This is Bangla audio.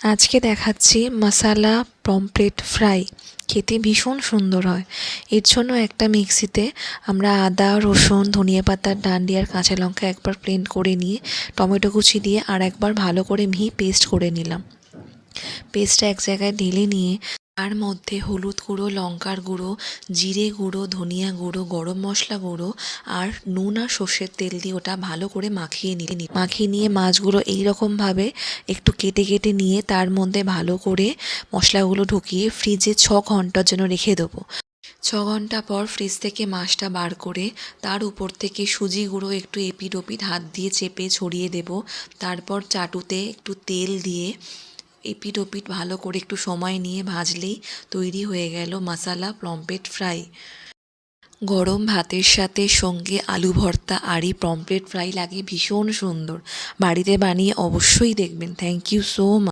আজকে দেখাচ্ছি মশালা পমফ্রেট ফ্রাই। খেতে ভীষণ সুন্দর হয়। এর জন্য একটা মিক্সিতে আমরা আদা, রসুন, ধনিয়া পাতা, ডান্ডি আর কাঁচা লঙ্কা একবার ব্লেন্ড করে নিয়ে টমেটো কুচি দিয়ে আর একবার ভালো করে মিহি পেস্ট করে নিলাম। পেস্টটা এক জায়গায় ঢেলে নিয়ে তার মধ্যে হলুদ গুঁড়ো, লঙ্কার গুঁড়ো, জিরে গুঁড়ো, ধনিয়া গুঁড়ো, গরম মশলা গুঁড়ো আর নুন আর সর্ষের তেল দিয়ে ওটা ভালো করে মাখিয়ে নিয়ে মাছগুলো এইরকমভাবে একটু কেটে কেটে নিয়ে তার মধ্যে ভালো করে মশলাগুলো ঢুকিয়ে ফ্রিজে 6 ঘন্টার জন্য রেখে দেবো। 6 ঘন্টা পর ফ্রিজ থেকে মাছটা বার করে তার উপর থেকে সুজি গুঁড়ো একটু এপিট ওপিট হাত দিয়ে চেপে ছড়িয়ে দেব। তারপর চাটুতে একটু তেল দিয়ে এপিট ওপিট ভালো করে একটু সময় নিয়ে ভাজলেই তৈরি হয়ে গেল মশালা পমফ্রেট ফ্রাই। গরম ভাতের সাথে সঙ্গে আলু ভর্তা আর এই পমফ্রেট ফ্রাই লাগে ভীষণ সুন্দর। বাড়িতে বানিয়ে অবশ্যই দেখবেন। Thank you so much.